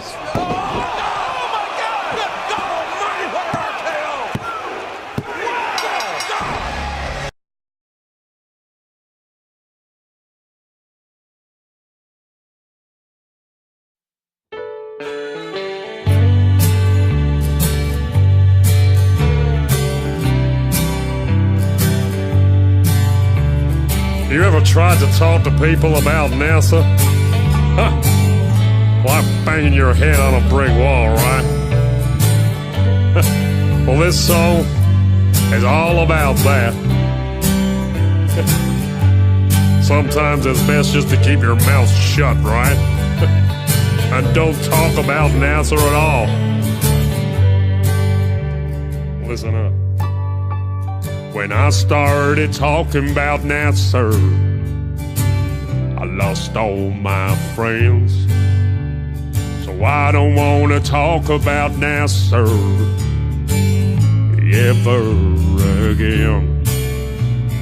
Oh, my God! Good God Almighty, what an RKO! You ever tried to talk to people about NASA? Huh. Like banging your head on a brick wall, right? Well, this song is all about that. Sometimes it's best just to keep your mouth shut, right? And don't talk about NASA at all. Listen up. When I started talking about NASA, I lost all my friends. So I don't want to talk about NASA ever again.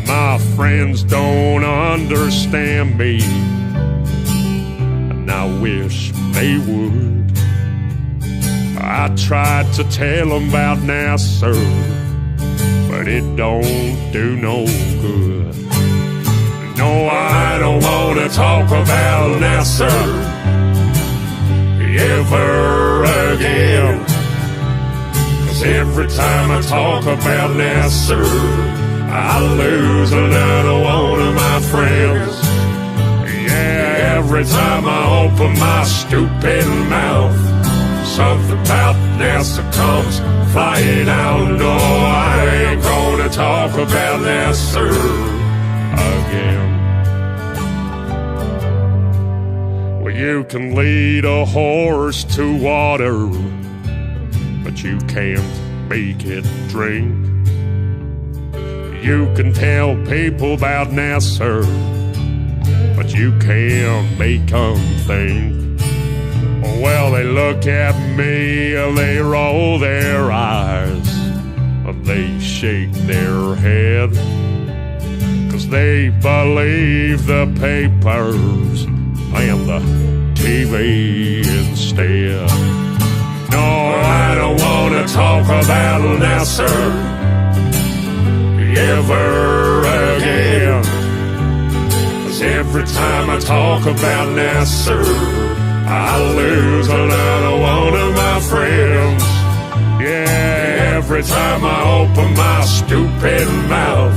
My friends don't understand me, and I wish they would. I tried to tell them about NASA, but it don't do no good. No, I don't want to talk about NASA ever again. 'Cause every time I talk about NASA, I lose another one of my friends. Yeah, every time I open my stupid mouth, something about NASA comes flying out. No, I ain't gonna talk about NASA again. Well, you can lead a horse to water, but you can't make it drink. You can tell people about NASA, but you can't make them think. Well, they look at me, they roll their eyes, they shake their head, 'cause they believe the papers and the TV instead. No, I don't want to talk about NASA ever again. 'Cause every time I talk about NASA, I lose another one of my friends. Yeah, every time I open my stupid mouth,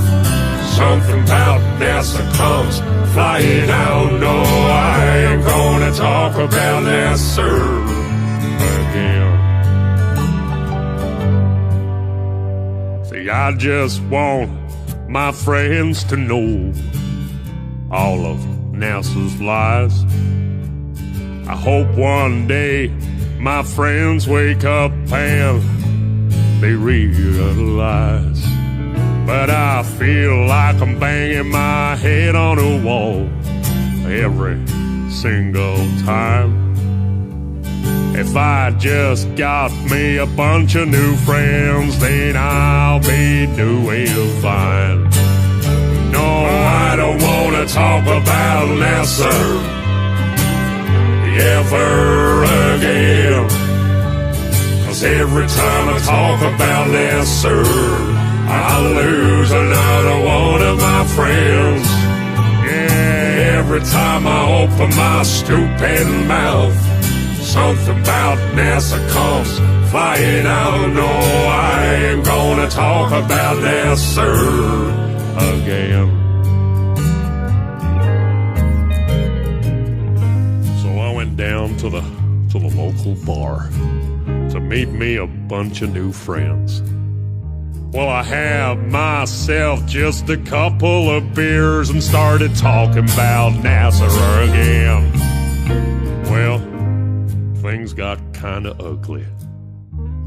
something about NASA comes flying out. No, I ain't gonna talk about NASA again. See, I just want my friends to know all of NASA's lies. I hope one day my friends wake up and they realize. But I feel like I'm banging my head on a wall every single time. If I just got me a bunch of new friends, then I'll be doing fine. No, I don't want to talk about NASA ever again. 'Cause every time I talk about NASA, I lose another one of my friends. Yeah, every time I open my stupid mouth, something about NASA comes flying out. No, I ain't gonna talk about NASA again. Down to the local bar to meet me a bunch of new friends. Well, I had myself just a couple of beers and started talking about NASA again. Well, things got kinda ugly,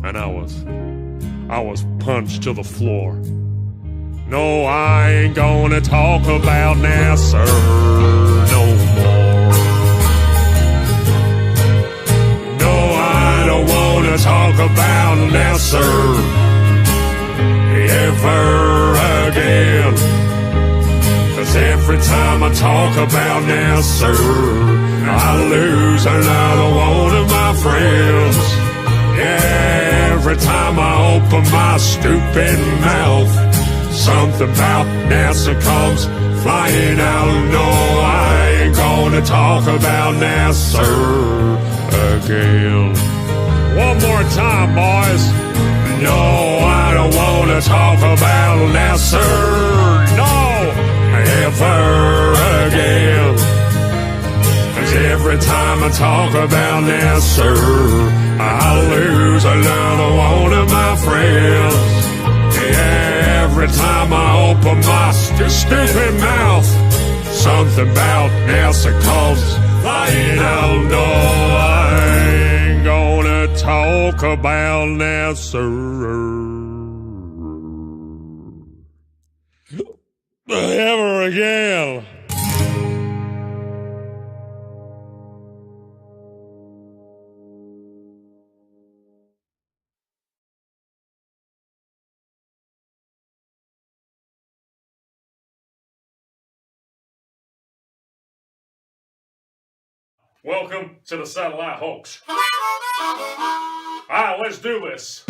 and I was punched to the floor. No, I ain't gonna talk about NASA no more. Talk about NASA ever again. 'Cause every time I talk about NASA, I lose another one of my friends. Yeah, every time I open my stupid mouth, something about NASA comes flying out. No, I ain't gonna talk about NASA again. One more time, boys. No, I don't wanna talk about NASA. No, ever again. 'Cause every time I talk about NASA, I lose another one of my friends. Yeah, every time I open my stupid mouth, something about NASA comes flying out. No, I ain't gonna talk about NASA ever again. Welcome to the satellite hoax. All right, let's do this.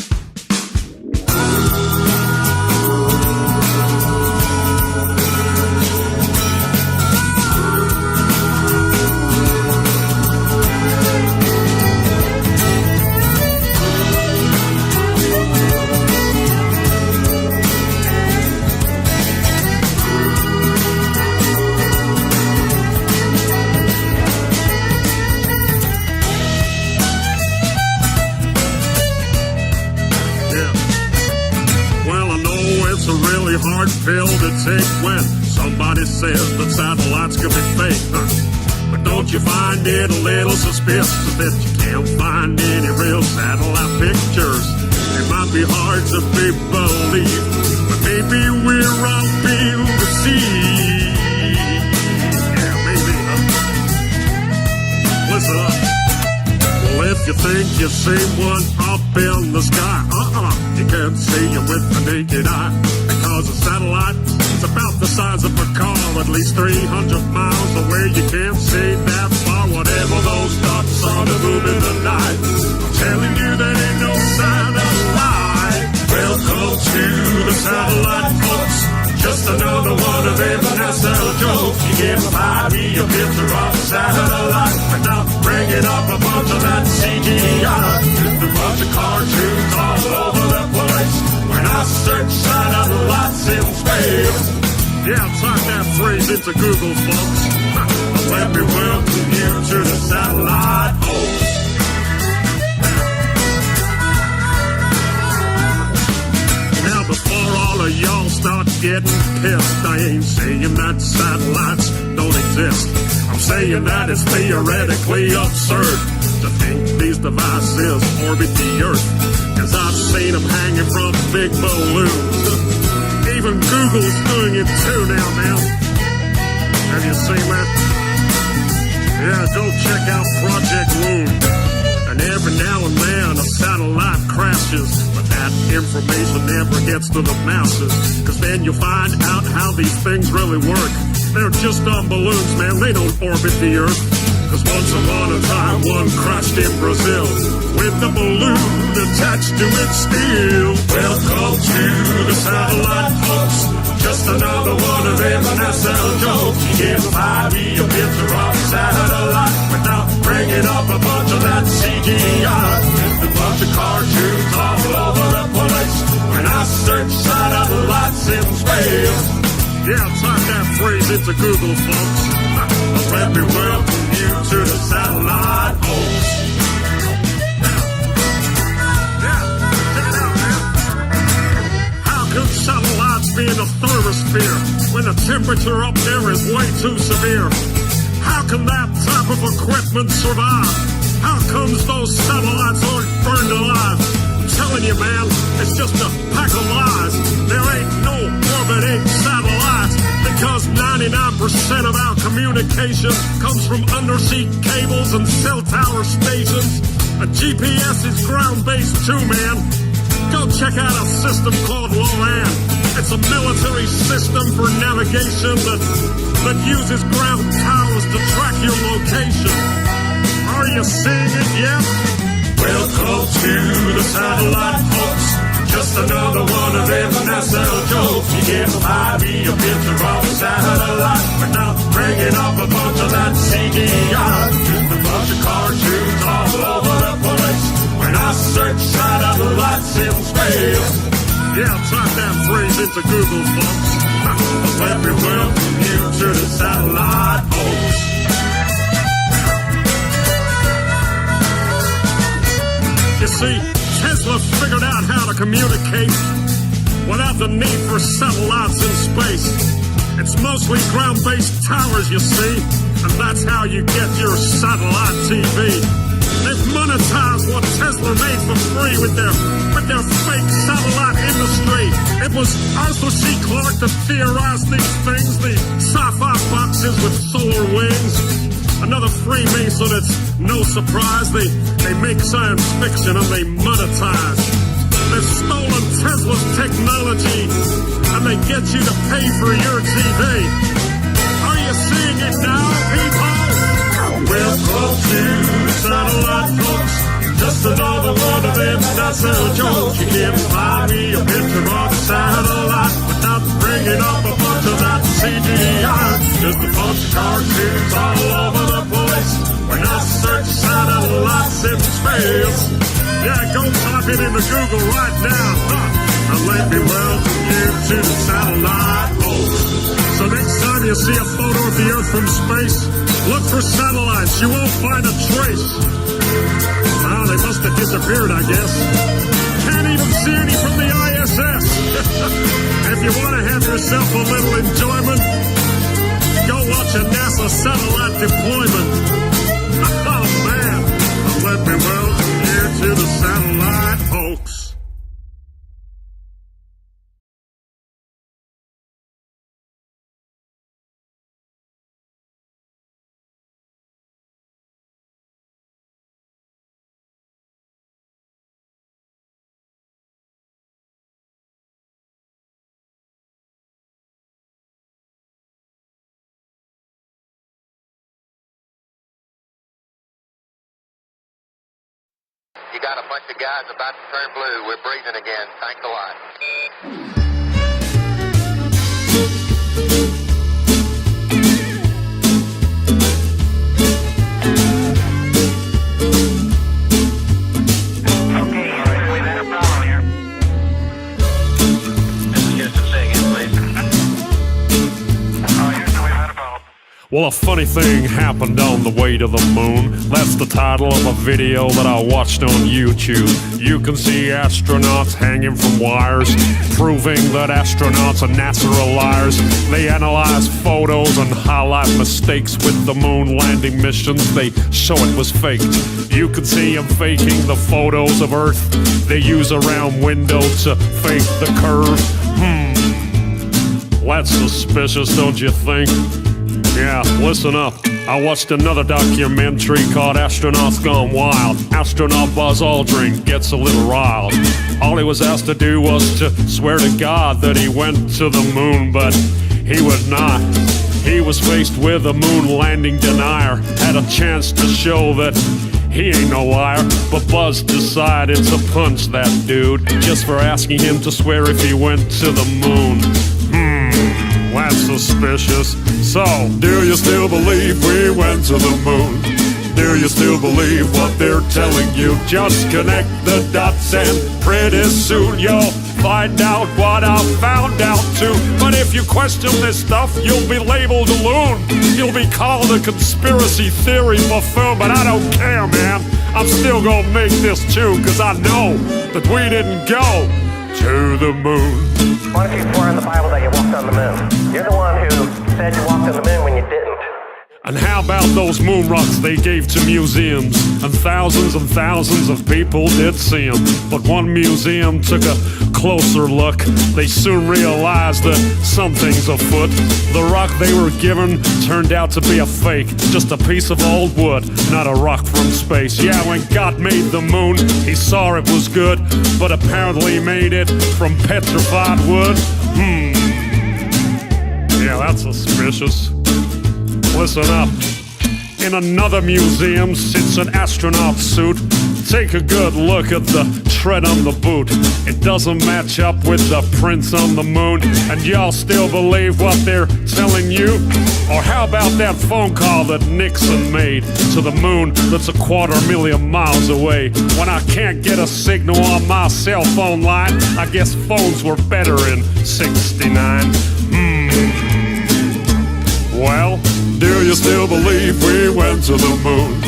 It's a really hard pill to take when somebody says that satellites could be fake, huh? But don't you find it a little suspicious that you can't find any real satellite pictures? It might be hard to be believed, but maybe we're all being deceived. Yeah, maybe, huh? Listen up. Well, if you think you see one up in the sky, you can't see it with the naked eye, because a satellite is about the size of a car, at least 300 miles away. You can't see that far, whatever those dots are to move in the night. I'm telling you, there ain't no satellite. Welcome to the satellite, folks. Just another one of them NASA jokes. You get 5 a picture of a satellite without bringing up a bunch of that CGI. Just a bunch of cartoons all over the place. When I search satellites in space, yeah, type that phrase into Google, folks. Let me welcome you to the satellite hoax. Now, before all of y'all start getting pissed, I ain't saying that satellites don't exist. I'm saying that it's theoretically absurd to think these devices orbit the Earth, 'cause I've seen them hanging from big balloons. Even Google's doing it too now, man. Have you seen that? Yeah, go check out Project Moon. And every now and then a satellite crashes, but that information never gets to the masses, 'cause then you find out how these things really work. They're just on balloons, man. They don't orbit the Earth. 'Cause once upon a time, one crashed in Brazil with the balloon attached to its steel. Welcome to the satellite hoax. Just another one of them NASA jokes. You get 5 a picture of a satellite without bringing up a bunch of that CGI. Just a bunch of cartoons all over the place. When I search satellites in space, yeah, type that phrase into Google, folks. Let me welcome you to the satellite hoax. Yeah, check it out, man. How can satellites be in a thermosphere when the temperature up there is way too severe? How can that type of equipment survive? How comes those satellites aren't burned alive? I'm telling you, man, it's just a pack of lies. There ain't no orbiting satellites, because 99% of our communication comes from undersea cables and cell tower stations. A GPS is ground-based too, man. Go check out a system called LORAN. It's a military system for navigation that uses ground towers to track your location. Are you seeing it yet? Welcome to the satellite, folks. Just another one of them NASA jokes. You get by me a picture of a satellite, but now bringing up a bunch of that CGI. Just a bunch of cartoons all over the place. When I search satellites in space. Yeah, type that phrase into Google, folks. Let me welcome you to the satellite, folks. You see, Tesla figured out how to communicate without the need for satellites in space. It's mostly ground-based towers, you see, and that's how you get your satellite TV. They've monetized what Tesla made for free with their fake satellite industry. It was Arthur C. Clarke that theorized these things, the sci-fi boxes with solar wings. Another Freemason, it's no surprise. They make science fiction and they monetize. They've stolen Tesla's technology and they get you to pay for your TV. Are you seeing it now, people? Welcome to the satellite, folks. Just another one of them NASA jokes. You can't buy me a picture of a satellite without bringing up a bunch of that CGI. Just a bunch of cartoons all over the place. When I search satellites in space. Yeah, go type it into Google right now. And let me welcome you to the satellite, folks. So next time you see a photo of the Earth from space, look for satellites. You won't find a trace. Well, they must have disappeared, I guess. Can't even see any from the ISS. If you want to have yourself a little enjoyment, go watch a NASA satellite deployment. Oh, man. Let me welcome you to the satellite, folks. You got a bunch of guys about to turn blue. We're breathing again. Thanks a lot. Okay, we've had a problem here. This is Houston. Say again, please. Oh, Houston, we've had a problem. Well, a funny thing happened on the way to the moon. That's the title of a video that I watched on YouTube. You can see astronauts hanging from wires, proving that astronauts and NASA are liars. They analyze photos and highlight mistakes with the moon landing missions. They show it was faked. You can see them faking the photos of Earth. They use a round window to fake the curve. That's suspicious, don't you think? Yeah, listen up. I watched another documentary called Astronauts Gone Wild. Astronaut Buzz Aldrin gets a little riled. All he was asked to do was to swear to God that he went to the moon, but he would not. He was faced with a moon landing denier. Had a chance to show that he ain't no liar, but Buzz decided to punch that dude just for asking him to swear if he went to the moon. That's suspicious. So, do you still believe we went to the moon? Do you still believe what they're telling you? Just connect the dots and pretty soon you'll find out what I found out too. But if you question this stuff, you'll be labeled a loon. You'll be called a conspiracy theory buffoon, but I don't care, man. I'm still gonna make this too, cause I know that we didn't go to the moon. Why don't you swear in the Bible that you walked on the moon? You're the one who said you walked on the moon when you didn't. And how about those moon rocks they gave to museums? And thousands of people did see them. But one museum took a closer look. They soon realized that something's afoot. The rock they were given turned out to be a fake. Just a piece of old wood, not a rock from space. Yeah, when God made the moon, he saw it was good, but apparently made it from petrified wood. Yeah, that's suspicious. Listen up. In another museum sits an astronaut suit. Take a good look at the tread on the boot. It doesn't match up with the prints on the moon. And y'all still believe what they're telling you? Or how about that phone call that Nixon made to the moon that's 250,000 miles away? When I can't get a signal on my cell phone line, I guess phones were better in '69. Well, do you still believe we went to the moon?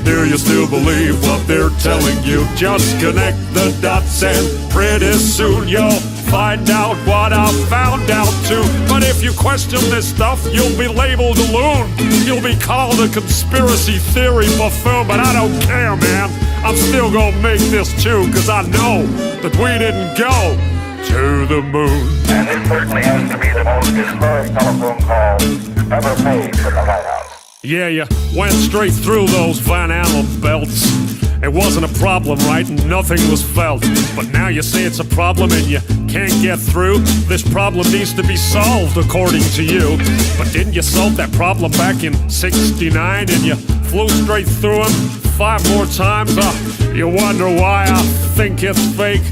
Do you still believe what they're telling you? Just connect the dots and pretty soon you'll find out what I found out too. But if you question this stuff, you'll be labeled a loon. You'll be called a conspiracy theory buffoon. But I don't care, man. I'm still gonna make this tune, cause I know that we didn't go to the moon. And it certainly has to be the most historic telephone call ever made from the White House. Yeah, you went straight through those Van Allen belts. It wasn't a problem, right? Nothing was felt. But now you say it's a problem and you can't get through. This problem needs to be solved, according to you. But didn't you solve that problem back in '69 and you flew straight through them 5 more times? You wonder why I think it's fake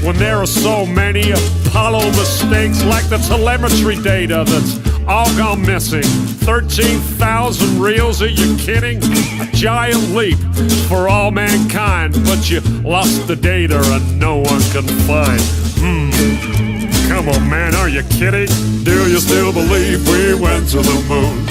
when there are so many Apollo mistakes, like the telemetry data that's all gone missing. 13,000 reels, are you kidding? A giant leap for all mankind, but you lost the data and no one can find. Come on, man, are you kidding? Do you still believe we went to the moon?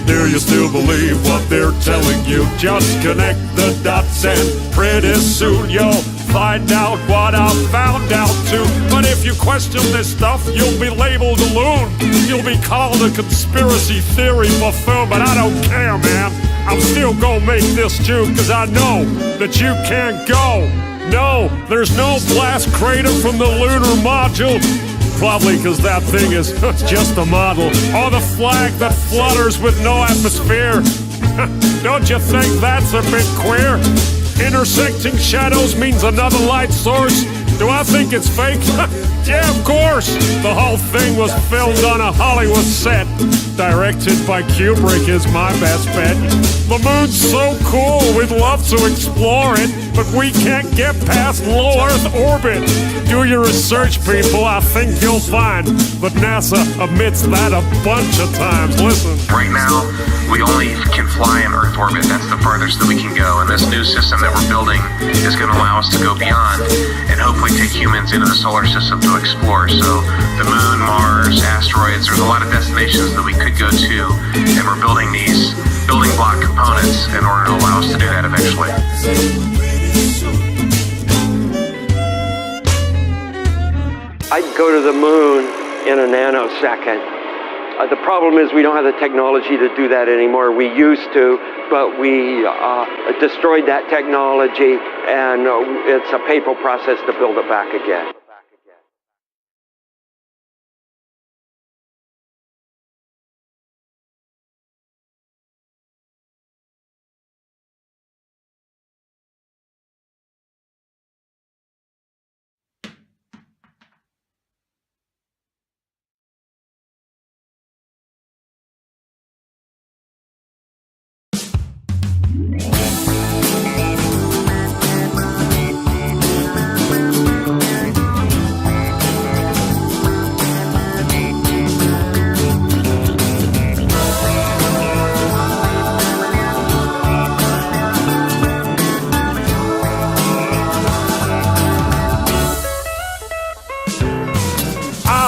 Do you still believe what they're telling you? Just connect the dots and pretty soon you'll find out what I found out too. But if you question this stuff, you'll be labeled a loon. You'll be called a conspiracy theory buffoon. But I don't care, man. I'm still gonna make this tune, cause I know that you can't go. No, there's no blast crater from the lunar module. Probably cause that thing is just a model. Or the flag that flutters with no atmosphere. Don't you think that's a bit queer? Intersecting shadows means another light source. Do I think it's fake? Yeah, of course. The whole thing was filmed on a Hollywood set. Directed by Kubrick is my best bet. The moon's so cool, we'd love to explore it, but we can't get past low Earth orbit. Do your research, people, I think you'll find that NASA admits that a bunch of times. Listen. Right now, we only can fly in Earth orbit. That's the farthest that we can go. And this new system that we're building is going to allow us to go beyond and hopefully take humans into the solar system to explore. So the moon, Mars, asteroids, there's a lot of destinations that we could go to, and we're building these building block components in order to allow us to do that eventually. I'd go to the moon in a nanosecond. The problem is we don't have the technology to do that anymore. We used to, but we destroyed that technology, and it's a painful process to build it back again.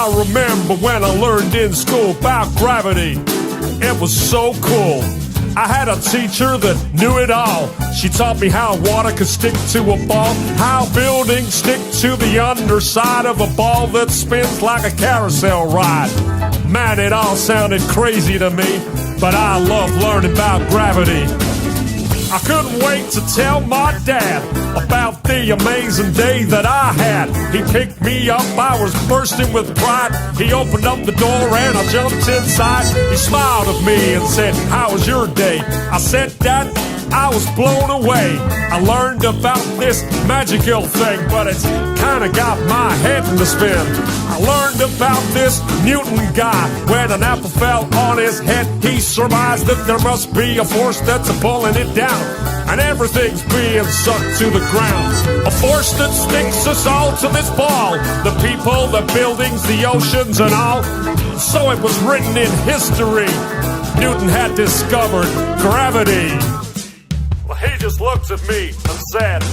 Remember when I learned in school about gravity? It was so cool. I had a teacher that knew it all. She taught me how water could stick to a ball, how buildings stick to the underside of a ball that spins like a carousel ride. Man, it all sounded crazy to me, but I love learning about gravity. I couldn't wait to tell my dad about the amazing day that I had. He picked me up, I was bursting with pride. He opened up the door and I jumped inside. He smiled at me and said, "How was your day?" I said, "Dad, I was blown away. I learned about this magical thing, but it's kinda got my head in the spin. I learned about this Newton guy. When an apple fell on his head, he surmised that there must be a force that's pulling it down, and everything's being sucked to the ground. A force that sticks us all to this ball. The people, the buildings, the oceans and all. So it was written in history. Newton had discovered gravity. Well, he just looked at me and said,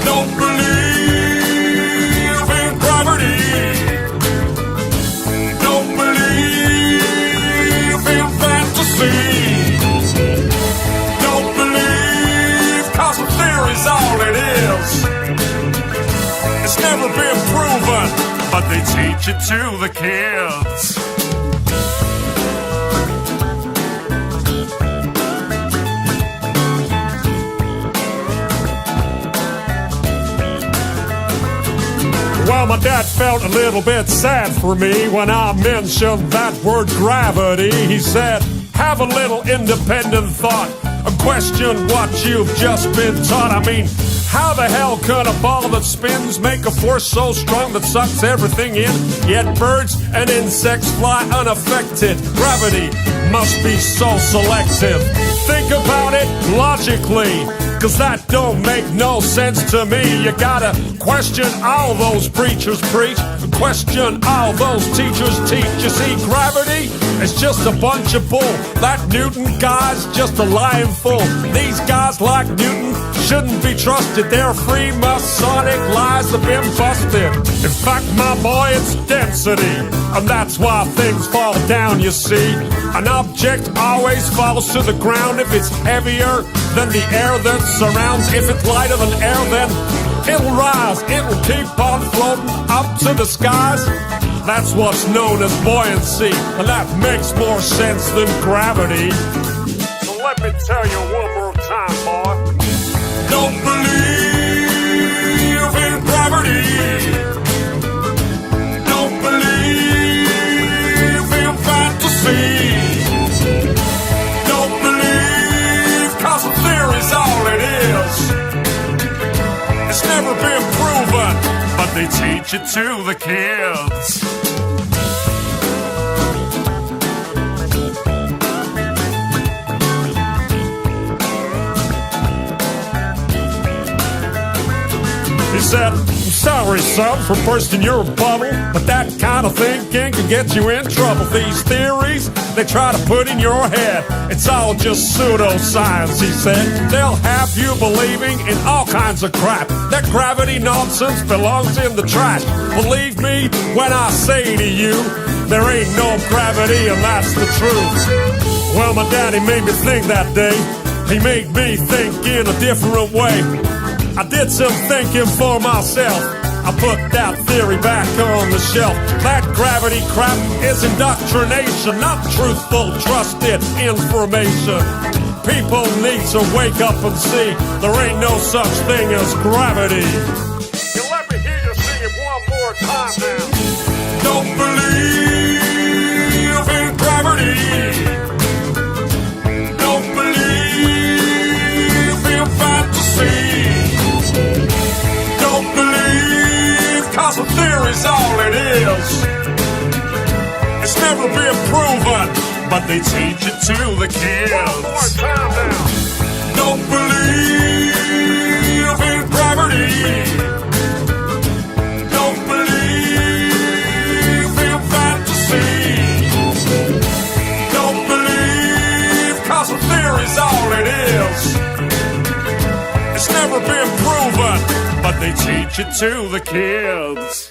"Don't believe in gravity. Don't believe in fantasy. Don't believe, 'cause the theory's all it is. It's never been proven, but they teach it to the kids." Well, my dad felt a little bit sad for me when I mentioned that word gravity. He said, have a little independent thought and question what you've just been taught. I mean, how the hell could a ball that spins make a force so strong that sucks everything in? Yet birds and insects fly unaffected. Gravity must be so selective. Think about it logically, 'cause that don't make no sense to me. You gotta question all those preachers preach, question all those teachers teach. You see, gravity is just a bunch of bull. That Newton guy's just a lying fool. These guys like Newton shouldn't be trusted. Their free Masonic lies have been busted. In fact, my boy, it's density, and that's why things fall down, you see. An object always falls to the ground if it's heavier than the air that surrounds. If it's lighter than air, then it'll rise. It'll keep on floating up to the skies. That's what's known as buoyancy, and that makes more sense than gravity. So let me tell you one more time, boy. Don't believe in gravity. Don't believe in fantasy. Don't believe, 'cause the theory's all it is. It's never been proven, but they teach it to the kids. He said, "I'm sorry, son, for bursting your bubble, but that kind of thinking can get you in trouble. These theories they try to put in your head, it's all just pseudoscience," he said. "They'll have you believing in all kinds of crap. That gravity nonsense belongs in the trash. Believe me when I say to you, there ain't no gravity, and that's the truth." Well, my daddy made me think that day. He made me think in a different way. I did some thinking for myself. I put that theory back on the shelf. That gravity crap is indoctrination, not truthful, trusted information. People need to wake up and see there ain't no such thing as gravity. You let me hear you sing it one more time now. Don't believe in gravity. Don't believe in fantasy. Don't believe, 'cause the theory's all it is. It's never been proven, but they teach it to the kids. One more time now. Don't believe in gravity. Don't believe in fantasy. Don't believe, 'cause the theory's all it is. It's never been proven, but they teach it to the kids.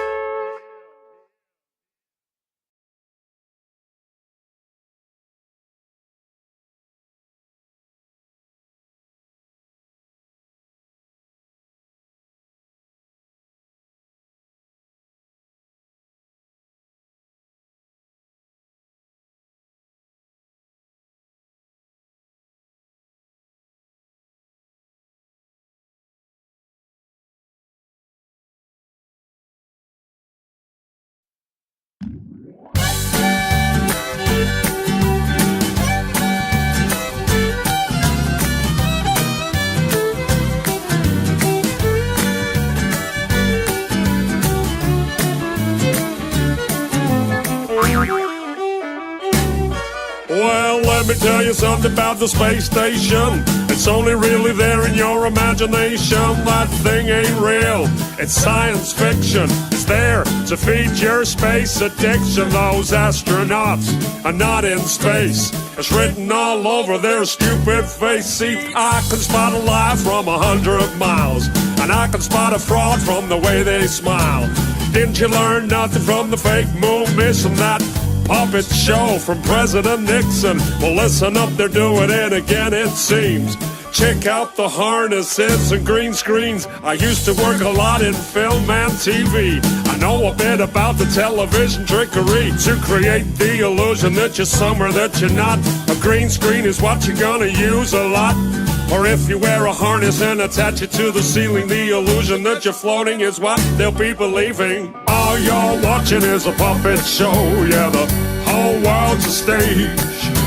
tell you something about the space station. It's only really there in your imagination. That thing ain't real, it's science fiction. It's there to feed your space addiction. Those astronauts are not in space. It's written all over their stupid face. See, I can spot a lie from 100 miles, and I can spot a fraud from the way they smile. Didn't you learn nothing from the fake moon mission? That puppet show from President Nixon. Well, listen up, they're doing it again, it seems. Check out the harnesses and green screens. I used to work a lot in film and TV. I know a bit about the television trickery to create the illusion that you're somewhere that you're not. A green screen is what you're gonna use a lot. Or if you wear a harness and attach it to the ceiling, the illusion that you're floating is what they'll be believing. All you're watching is a puppet show. Yeah, the whole world's a stage.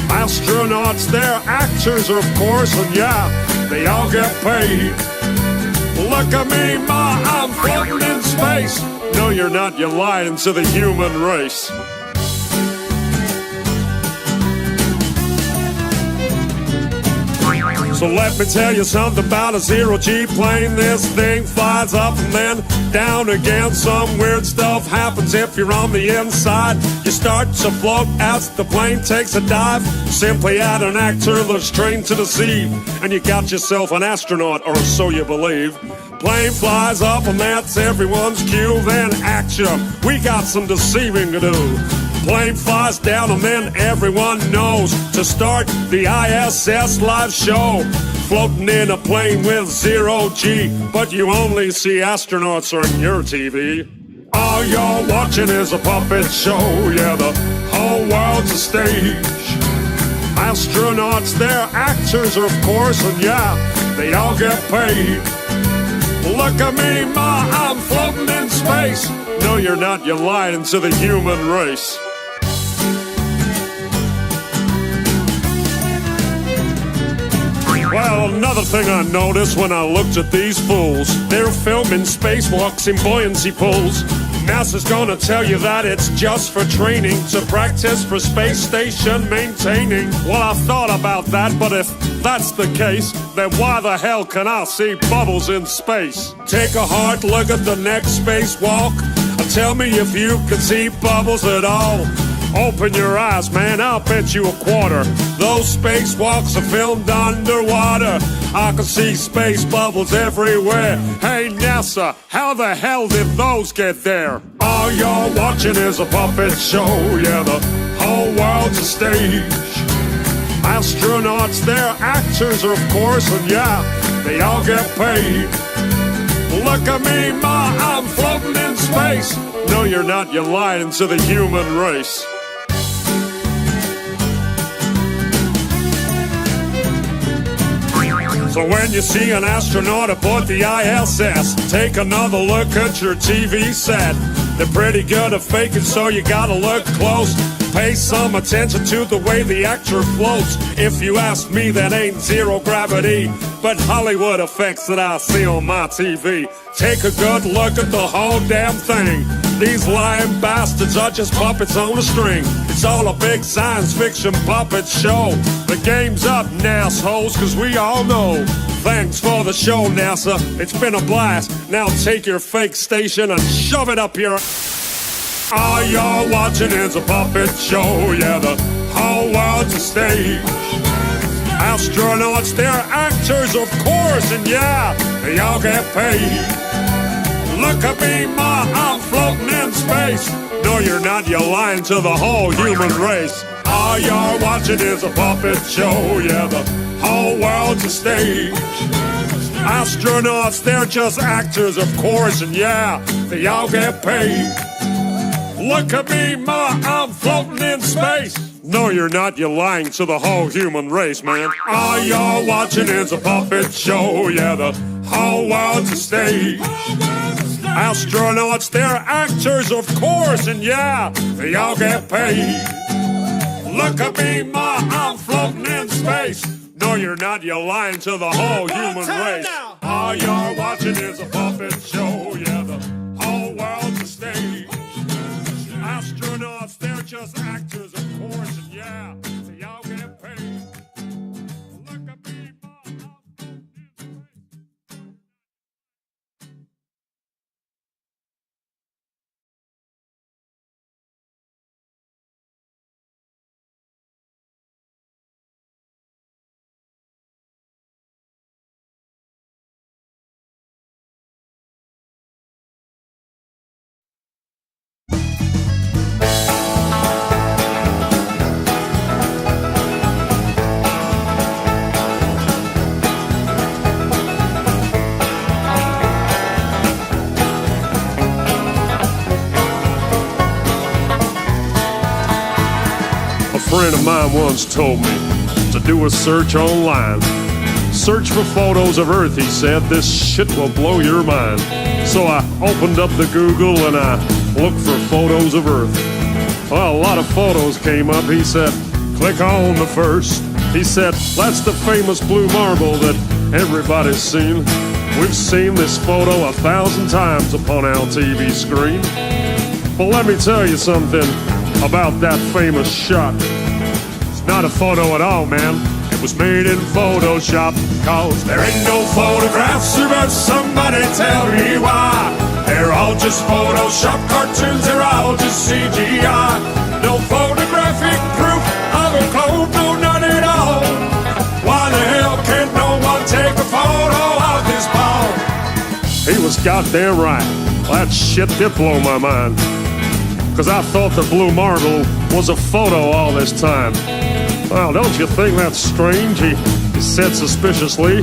Astronauts, they're actors, of course, and yeah, they all get paid. Look at me, ma, I'm floating in space. No, you're not, you're lying to the human race. So let me tell you something about a zero-G plane. This thing flies up and then down again. Some weird stuff happens if you're on the inside. You start to float as the plane takes a dive. Simply add an actor that's trained to deceive, and you got yourself an astronaut, or so you believe. Plane flies up and that's everyone's cue. Then action, we got some deceiving to do. Plane flies down and then everyone knows to start the ISS live show. Floating in a plane with zero-G, but you only see astronauts on your TV. All you're watching is a puppet show. Yeah, the whole world's a stage. Astronauts, they're actors, of course, and yeah, they all get paid. Look at me, ma, I'm floating in space. No, you're not, you're lying to the human race. Well, another thing I noticed when I looked at these fools, they're filming spacewalks in buoyancy pools. NASA's gonna tell you that it's just for training, to practice for space station maintaining. Well, I thought about that, but if that's the case, then why the hell can I see bubbles in space? Take a hard look at the next spacewalk, and tell me if you can see bubbles at all. Open your eyes, man, I'll bet you a quarter those spacewalks are filmed underwater. I can see space bubbles everywhere. Hey NASA, how the hell did those get there? All you're watching is a puppet show. Yeah, the whole world's a stage. Astronauts, they're actors, of course, and yeah, they all get paid. Look at me, ma, I'm floating in space. No, you're not, you're lying to the human race. So when you see an astronaut aboard the ISS, take another look at your TV set. They're pretty good at faking, so you gotta look close. Pay some attention to the way the actor floats. If you ask me, that ain't zero gravity, but Hollywood effects that I see on my TV. Take a good look at the whole damn thing. These lying bastards are just puppets on a string. It's all a big science fiction puppet show. The game's up, NASHoles, cause we all know. Thanks for the show, NASA. It's been a blast. Now take your fake station and shove it up your... All you're watching is a puppet show. Yeah, the whole world's a stage. Astronauts, they're actors, of course, and yeah, they all get paid. Look at me, ma, I'm floating in space. No, you're not, you're lying to the whole human race. All you're watching is a puppet show. Yeah, the whole world's a stage. Astronauts, they're just actors, of course, and yeah, they all get paid. Look at me, ma, I'm floating in space. No, you're not, you're lying to the whole human race, man. All you're watching is a puppet show. Yeah, the whole world's a stage. Astronauts, they're actors, of course, and yeah, they all get paid. Look at me, ma, I'm floating in space. No, you're not, you're lying to the whole human race. All you're watching is a puppet show. Yeah, the whole world's a stage. Astronauts, they're just actors, of course, and yeah, they all get friend of mine once told me to do a search online. Search for photos of Earth, he said. This shit will blow your mind. So I opened up the Google and I looked for photos of Earth. Well, a lot of photos came up. He said, click on the first. He said, that's the famous blue marble that everybody's seen. We've seen this photo 1,000 times upon our TV screen. But let me tell you something about that famous shot. It's not a photo at all, man. It was made in Photoshop. Cause there ain't no photographs, but somebody tell me why. They're all just Photoshop cartoons, they're all just CGI. No photographic proof of a clone, no, none at all. Why the hell can't no one take a photo of this ball? He was goddamn right. That shit did blow my mind. Cause I thought the blue marble was a photo all this time. Well, don't you think that's strange? He said suspiciously.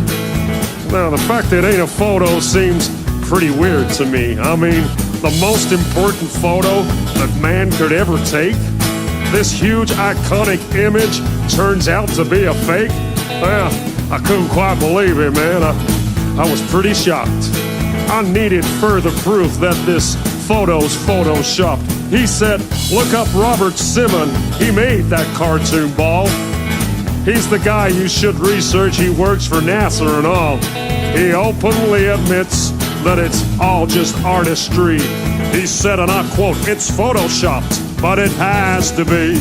Now, the fact that it ain't a photo seems pretty weird to me. I mean, the most important photo that man could ever take? This huge iconic image turns out to be a fake? Well, I couldn't quite believe it, man. I was pretty shocked. I needed further proof that this photo's photoshopped. He said, look up Robert Simon. He made that cartoon ball. He's the guy you should research. He works for NASA and all. He openly admits that it's all just artistry. He said, and I quote, it's photoshopped, but it has to be.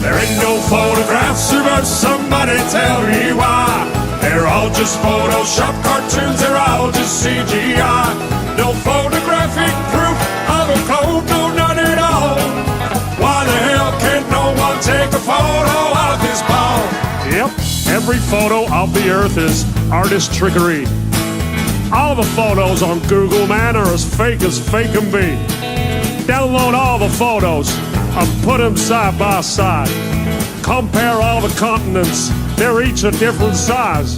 There ain't no photographs, but somebody tell me why. They're all just Photoshop cartoons, they're all just CGI. No photographic proof of a clone, no, none at all. Why the hell can't no one take a photo of this ball? Yep, every photo of the Earth is artist trickery. All the photos on Google, man, are as fake can be. Download all the photos and put them side by side. Compare all the continents, they're each a different size.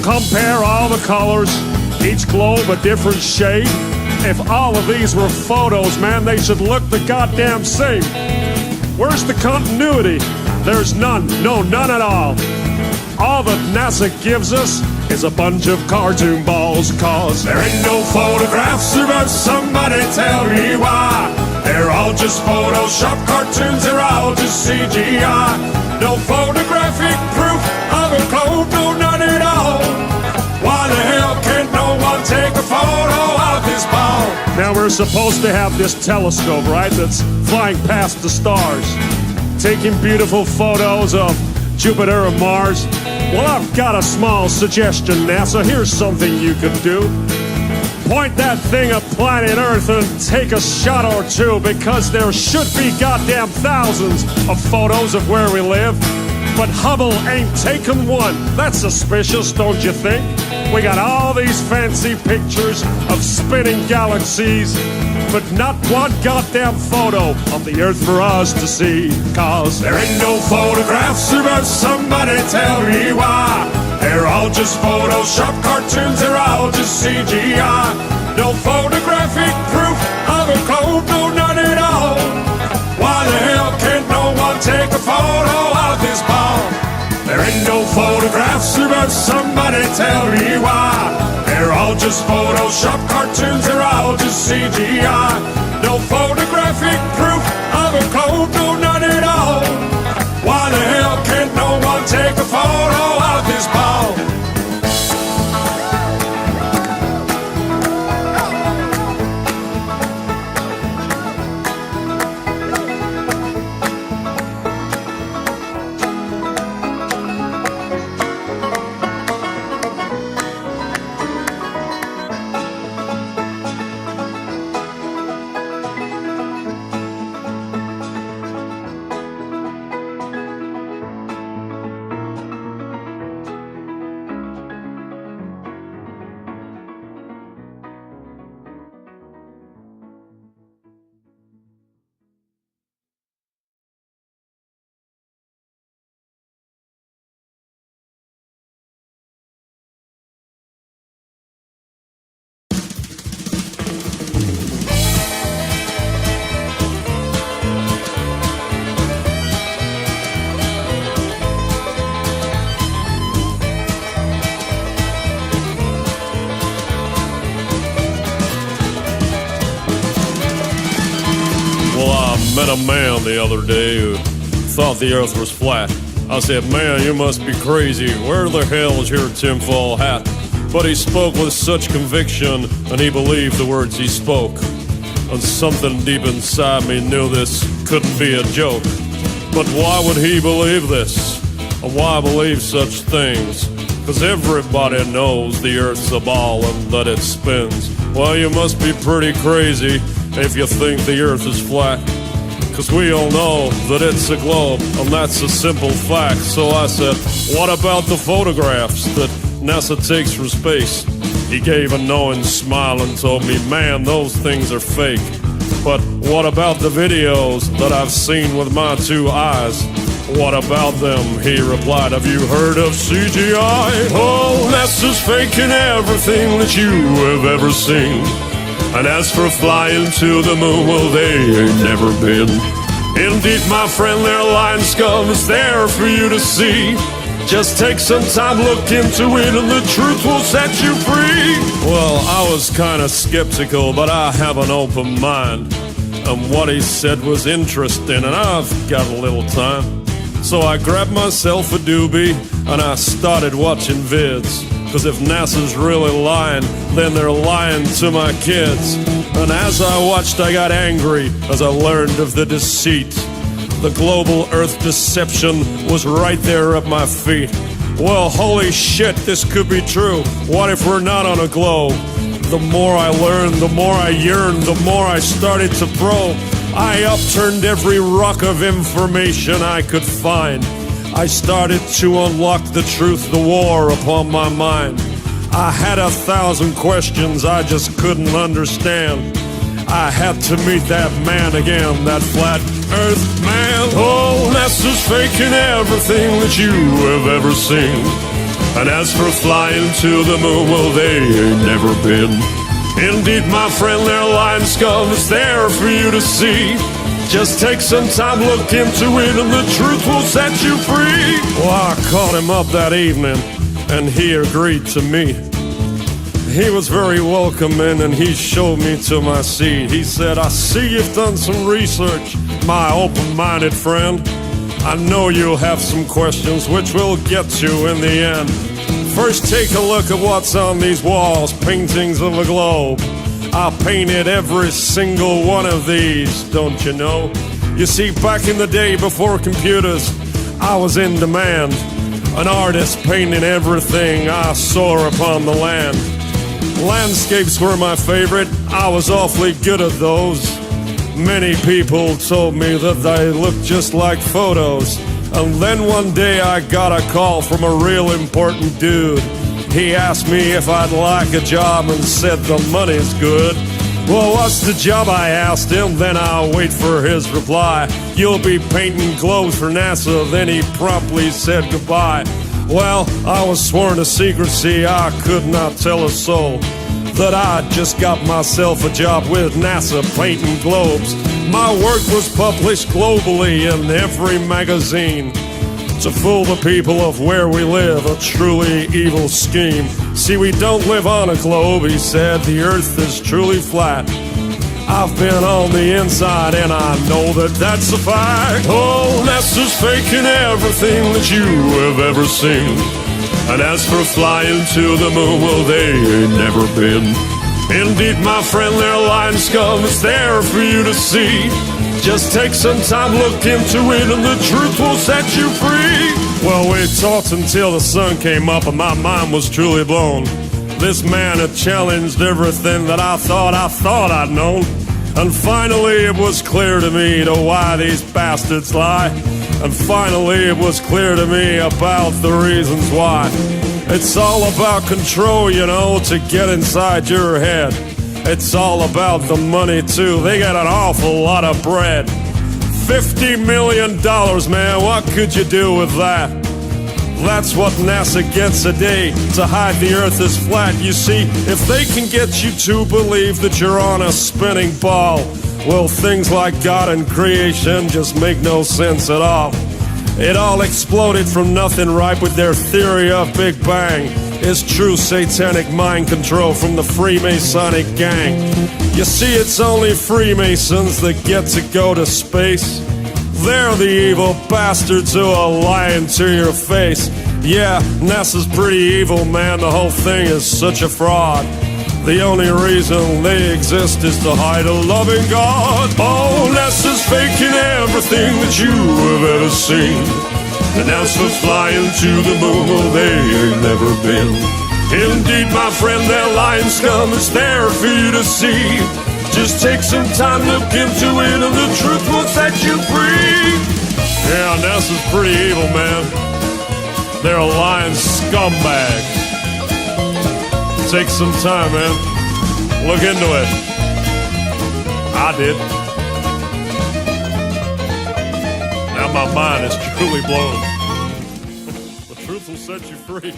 Compare all the colors, each globe a different shade. If all of these were photos, man, they should look the goddamn same. Where's the continuity? There's none, no, none at all. All that NASA gives us is a bunch of cartoon balls. Cause there ain't no photographs, but somebody tell me why. They're all just Photoshop cartoons, they're all just CGI. No photographic proof of a clone, no, none at all. Why the hell can't no one take a photo of this ball? Now we're supposed to have this telescope, right, that's flying past the stars, taking beautiful photos of Jupiter and Mars. Well, I've got a small suggestion, NASA. Here's something you could do. Point that thing at planet Earth and take a shot or two, because there should be goddamn thousands of photos of where we live. But Hubble ain't taken one. That's suspicious, don't you think? We got all these fancy pictures of spinning galaxies, but not one goddamn photo of the Earth for us to see. Cause there ain't no photographs, but somebody tell me why. They're all just Photoshop cartoons, they're all just CGI. No photographic proof of a clone, no, none at all. Why the hell can't no one take a photo of this ball? There ain't no photographs, but somebody tell me why. They're all just Photoshop cartoons, they're all just CGI. No photographic proof of a clone, no, none at all. Why the hell can't no one take a photo of this ball? met a man the other day who thought the earth was flat. I said, man, you must be crazy. Where the hell is your tinfoil hat? But he spoke with such conviction, and he believed the words he spoke. And something deep inside me knew this couldn't be a joke. But why would he believe this? And why believe such things? 'Cause everybody knows the earth's a ball and that it spins. Well, you must be pretty crazy if you think the earth is flat. 'Cause we all know that it's a globe, and that's a simple fact. So I said, what about the photographs that NASA takes from space? He gave a knowing smile and told me, man, those things are fake. But what about the videos that I've seen with my two eyes? What about them? He replied, have you heard of CGI? Oh, NASA's faking everything that you have ever seen. And as for flying to the moon, well, they ain't never been. Indeed, my friend, their line scum is there for you to see. Just take some time, look into it, and the truth will set you free. Well, I was kind of skeptical, but I have an open mind. And what he said was interesting, and I've got a little time. So I grabbed myself a doobie, and I started watching vids. 'Cause if NASA's really lying, then they're lying to my kids. And as I watched, I got angry as I learned of the deceit. The global earth deception was right there at my feet. Well, holy shit, this could be true. What if we're not on a globe? The more I learned, the more I yearned, the more I started to probe. I upturned every rock of information I could find. I started to unlock the truth, the war upon my mind. I had 1,000 questions I just couldn't understand. I had to meet that man again, that flat earth man. Oh, NASA's faking everything that you have ever seen. And as for flying to the moon, well, they ain't never been. Indeed, my friend, their line scum is there for you to see. Just take some time, look into it, and the truth will set you free. Well, I called him up that evening, and he agreed to meet. He was very welcoming, and he showed me to my seat. He said, I see you've done some research, my open-minded friend. I know you'll have some questions, which we'll get to in the end. First, take a look at what's on these walls, paintings of a globe. I painted every single one of these, don't you know? You see, back in the day before computers, I was in demand. An artist painting everything I saw upon the land. Landscapes were my favorite, I was awfully good at those. Many people told me that they looked just like photos. And then one day I got a call from a real important dude. He asked me if I'd like a job and said the money's good. Well, what's the job, I asked him, then I'll wait for his reply. You'll be painting globes for NASA, then he promptly said goodbye. Well, I was sworn to secrecy, I could not tell a soul that I just got myself a job with NASA painting globes. My work was published globally in every magazine to fool the people of where we live, a truly evil scheme. See, we don't live on a globe, he said, the earth is truly flat. I've been on the inside and I know that that's a fact. Oh, NASA's faking everything that you have ever seen. And as for flying to the moon, well, they ain't never been. Indeed, my friend, their line scum is there for you to see. Just take some time, look into it, and the truth will set you free. Well, we talked until the sun came up and my mind was truly blown. This man had challenged everything that I thought I'd known. And finally it was clear to me to why these bastards lie. And finally it was clear to me about the reasons why. It's all about control, you know, to get inside your head. It's all about the money too, they got an awful lot of bread. $50 million, man, what could you do with that? That's what NASA gets a day to hide the earth is flat. You see, if they can get you to believe that you're on a spinning ball, well, things like God and creation just make no sense at all. It all exploded from nothing, right, with their theory of Big Bang. is true satanic mind control from the Freemasonic gang. You see, it's only Freemasons that get to go to space. They're the evil bastards who are lying to your face. Yeah, NASA's pretty evil, man. The whole thing is such a fraud. The only reason they exist is to hide a loving God. Oh, NASA's faking everything that you have ever seen. The NASA's flying to the moon, well, they ain't never been. Indeed, my friend, their lying scum is there for you to see. Just take some time, look into it, and the truth will set you free. Yeah, NASA's pretty evil, man. They're a lying scumbag. Take some time, man. Look into it. I did. Now my mind is truly blown. The truth will set you free.